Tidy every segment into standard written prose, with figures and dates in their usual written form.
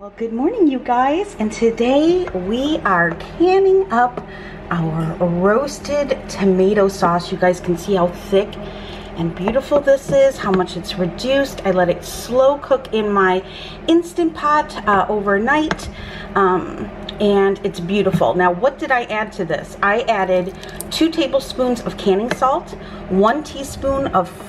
Well, good morning, you guys, and today we are canning up our roasted tomato sauce. You guys can see how thick and beautiful this is, how much it's reduced. I let it slow cook in my Instant Pot overnight, and it's beautiful. Now, what did I add to this? I added 2 tablespoons of canning salt, 1 teaspoon of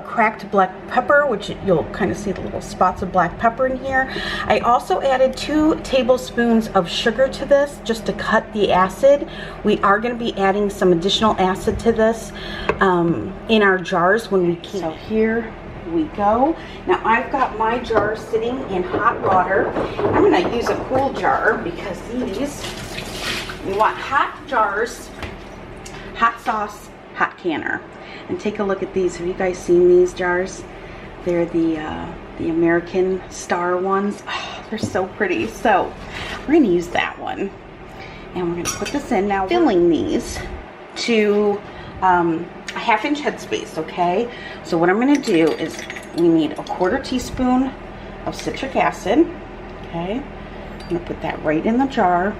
cracked black pepper, which you'll kind of see the little spots of black pepper in here. I also added 2 tablespoons of sugar to this just to cut the acid. We are going to be adding some additional acid to this in our jars when we can. So here we go. Now I've got my jar sitting in hot water. I'm going to use a cool jar because these, you want hot jars, hot sauce, hot canner. And take a look at these. Have you guys seen these jars? They're the American Star ones. Oh, they're so pretty. So we're going to use that one. And we're going to put this in. Now filling these to a 1/2 inch headspace, okay? So what I'm going to do is we need a 1/4 teaspoon of citric acid, okay? I'm going to put that right in the jar.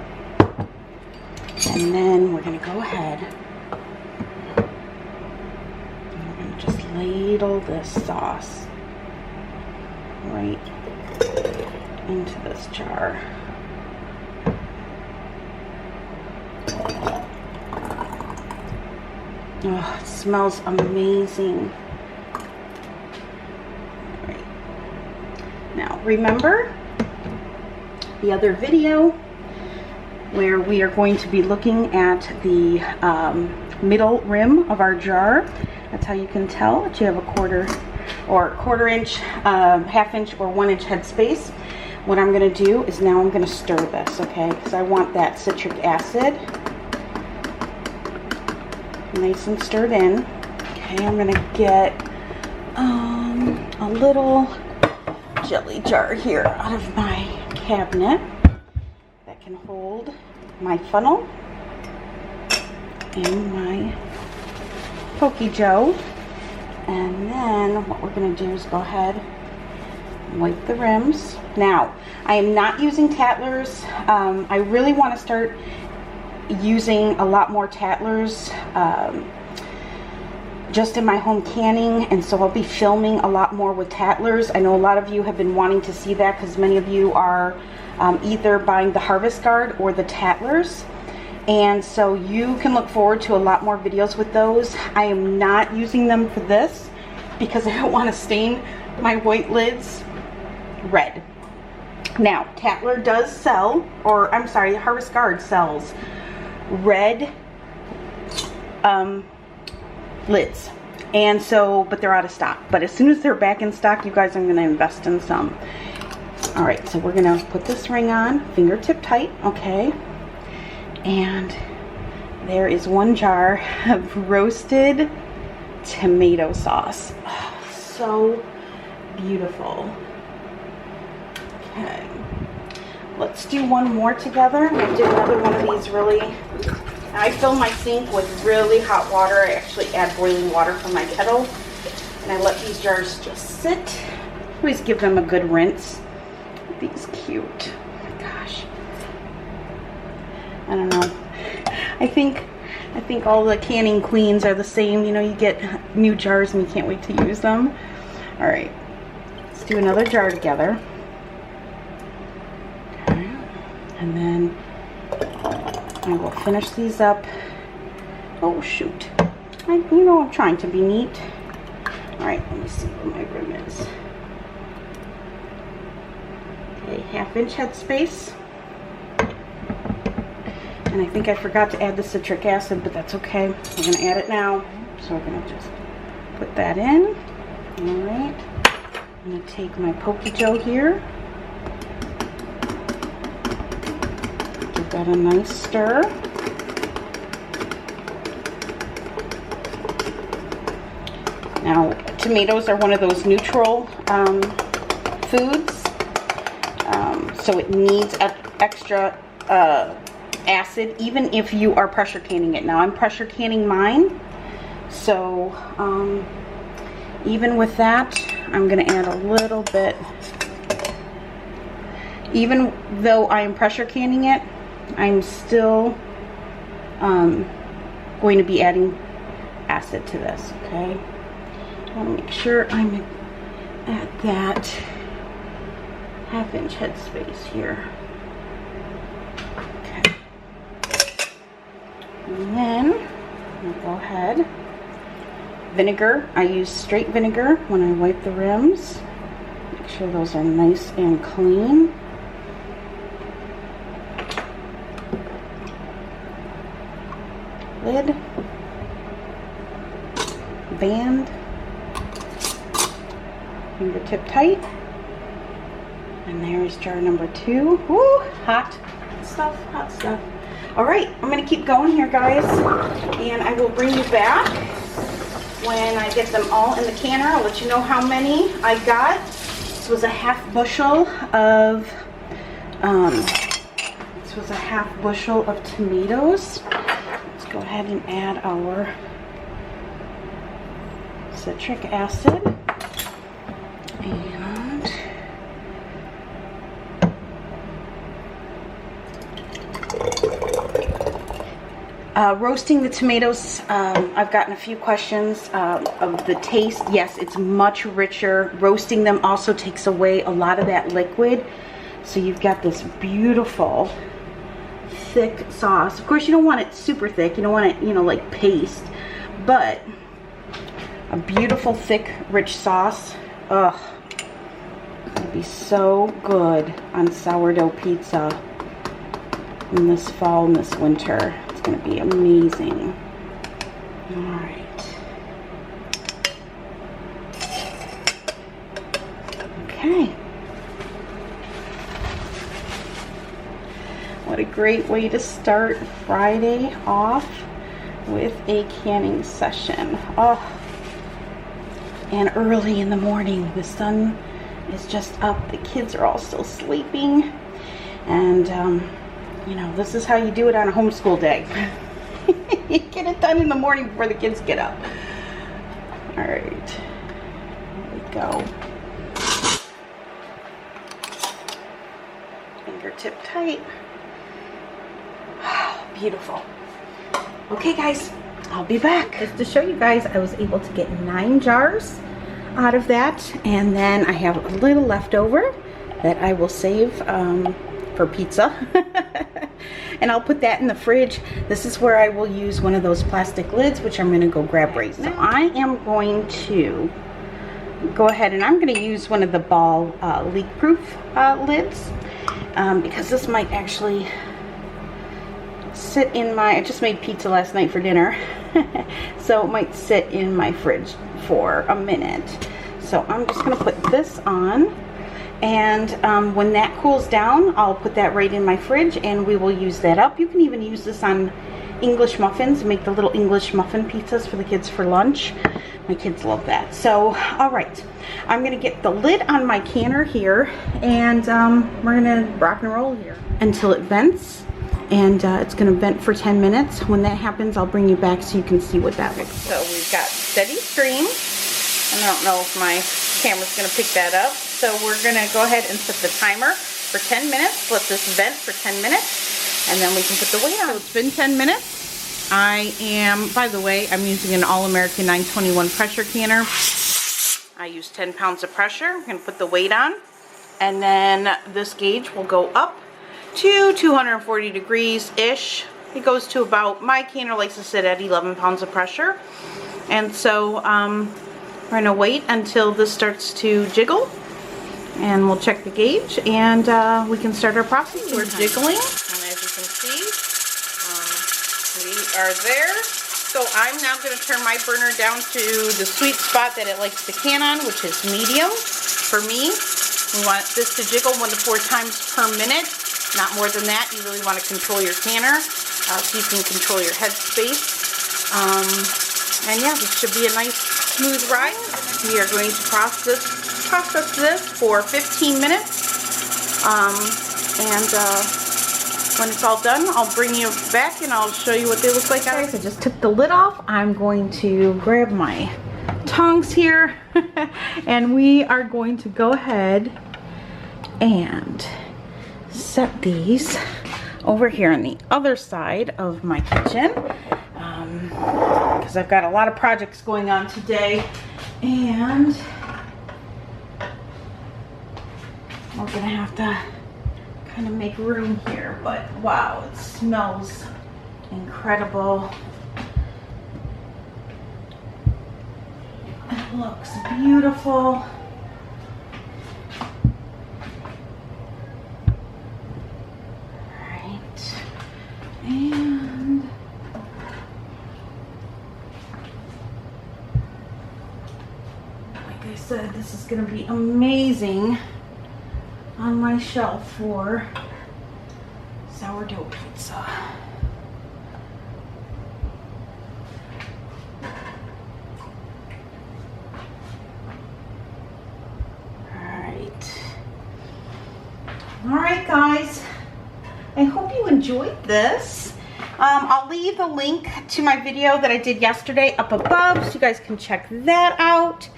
And then we're going to go ahead, just ladle this sauce right into this jar. Oh, it smells amazing. All right. Now, remember the other video where we are going to be looking at the middle rim of our jar. That's how you can tell that you have a 1/4 inch, 1/2 inch, or 1 inch headspace. What I'm going to do is now I'm going to stir this, okay? Because I want that citric acid nice and stirred in. Okay, I'm going to get a little jelly jar here out of my cabinet that can hold my funnel and my Pokey Joe. And then what we're going to do is go ahead and wipe the rims. Now, I am not using Tattlers. I really want to start using a lot more Tattlers just in my home canning, and so I'll be filming a lot more with Tattlers. I know a lot of you have been wanting to see that because many of you are either buying the Harvest Guard or the Tattlers. And so you can look forward to a lot more videos with those. I am not using them for this because I don't want to stain my white lids red. Now, Tattler does sell, or I'm sorry, Harvest Guard sells red lids. And so, but they're out of stock. But as soon as they're back in stock, you guys, I'm going to invest in some. All right, so we're going to put this ring on, fingertip tight, okay? And there is 1 jar of roasted tomato sauce. Oh, so beautiful. Okay, let's do one more together. I did another one of these really. I fill my sink with really hot water. I actually add boiling water from my kettle, and I let these jars just sit. Always give them a good rinse. These cute. Oh my gosh. I don't know. I think all the canning queens are the same. You know, you get new jars and you can't wait to use them. All right, let's do another jar together. Okay. And then I will finish these up. Oh shoot! I'm trying to be neat. All right, let me see where my rim is. Okay, 1/2 inch headspace. And I think I forgot to add the citric acid, but that's okay. We're going to add it now. So we're going to just put that in. Alright. I'm going to take my Pokey Joe here. Give that a nice stir. Now, tomatoes are one of those neutral foods. So it needs extra acid, even if you are pressure canning it. Now I'm pressure canning mine, so even with that I'm going to add a little bit even though I am pressure canning it, I'm still going to be adding acid to this, okay? I want to make sure I'm at that half-inch headspace here. Okay. And then I'll go ahead. Vinegar, I use straight vinegar when I wipe the rims. Make sure those are nice and clean. Lid, band, fingertip tight, and there's jar number 2. Woo, hot stuff, hot stuff. All right, I'm gonna keep going here, guys, and I will bring you back when I get them all in the canner. I'll let you know how many I got. This was a half bushel of tomatoes. Let's go ahead and add our citric acid. And roasting the tomatoes, I've gotten a few questions of the taste. Yes, it's much richer. Roasting them also takes away a lot of that liquid. So you've got this beautiful thick sauce. Of course, you don't want it super thick. You don't want it, you know, like paste. But a beautiful, thick, rich sauce. Ugh. It'd be so good on sourdough pizza in this fall and this winter. It's going to be amazing. All right. Okay. What a great way to start Friday off with a canning session. Oh, and early in the morning. The sun is just up. The kids are all still sleeping. And, you know, this is how you do it on a homeschool day. You get it done in the morning before the kids get up. All right. Here we go. Fingertip tight. Beautiful. Okay, guys, I'll be back. Just to show you guys, I was able to get 9 jars out of that, and then I have a little left over that I will save for pizza. And I'll put that in the fridge. This is where I will use one of those plastic lids, which I'm going to go grab right now. So I am going to go ahead and I'm going to use one of the ball leak-proof lids because this might actually sit in my, I just made pizza last night for dinner, so it might sit in my fridge for a minute. So I'm just going to put this on, and when that cools down, I'll put that right in my fridge and we will use that up. You can even use this on English muffins, make the little English muffin pizzas for the kids for lunch. My kids love that. So, all right, I'm going to get the lid on my canner here, and we're going to rock and roll here until it vents. And it's going to vent for 10 minutes. When that happens, I'll bring you back so you can see what that looks like. So we've got steady stream. And I don't know if my camera's going to pick that up. So we're going to go ahead and set the timer for 10 minutes. Let this vent for 10 minutes. And then we can put the weight on. So it's been 10 minutes. I am, by the way, I'm using an All-American 921 pressure canner. I use 10 pounds of pressure. I'm going to put the weight on. And then this gauge will go up to 240 degrees-ish. It goes to about, my canner likes to sit at 11 pounds of pressure. And so we're going to wait until this starts to jiggle. And we'll check the gauge and we can start our process. We're jiggling, and as you can see, we are there. So I'm now going to turn my burner down to the sweet spot that it likes to can on, which is medium. For me, we want this to jiggle 1 to 4 times per minute. Not more than that. You really want to control your canner so you can control your headspace. And yeah, this should be a nice smooth ride. We are going to process this for 15 minutes. When it's all done, I'll bring you back and I'll show you what they look like. Guys, I just took the lid off. I'm going to grab my tongs here and we are going to go ahead and set these over here on the other side of my kitchen, because I've got a lot of projects going on today, and we're gonna have to kind of make room here. But wow, it smells incredible. It looks beautiful. And like I said, this is going to be amazing on my shelf for sourdough pizza. All right, guys. I hope you enjoyed this. I'll leave the link to my video that I did yesterday up above so you guys can check that out.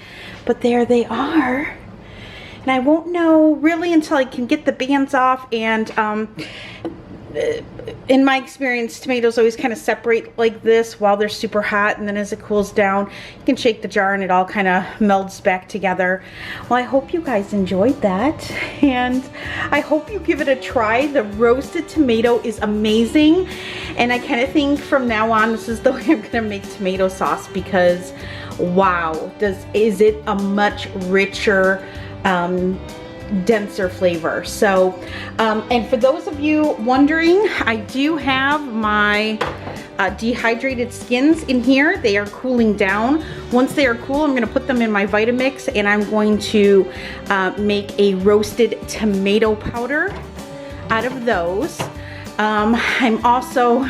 But there they are. And I won't know really until I can get the bands off, and in my experience, tomatoes always kind of separate like this while they're super hot, and then as it cools down, you can shake the jar and it all kind of melds back together. Well, I hope you guys enjoyed that, and I hope you give it a try. The roasted tomato is amazing, and I kind of think from now on this is the way I'm gonna make tomato sauce, because wow, is it a much richer, denser flavor. So and for those of you wondering, I do have my dehydrated skins in here. They are cooling down. Once they are cool, I'm going to put them in my Vitamix, and I'm going to make a roasted tomato powder out of those. I'm also,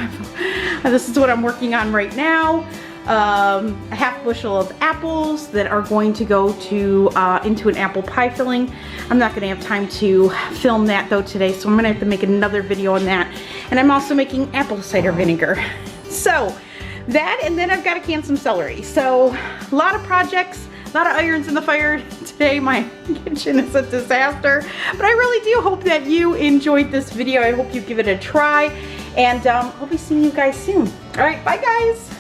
this is what I'm working on right now, a half bushel of apples that are going to go to into an apple pie filling. I'm not gonna have time to film that though today, so I'm gonna have to make another video on that. And I'm also making apple cider vinegar. So that, and then I've got to can some celery. So a lot of projects, a lot of irons in the fire today. My kitchen is a disaster, but I really do hope that you enjoyed this video. I hope you give it a try, and I'll be seeing you guys soon. All right, bye guys.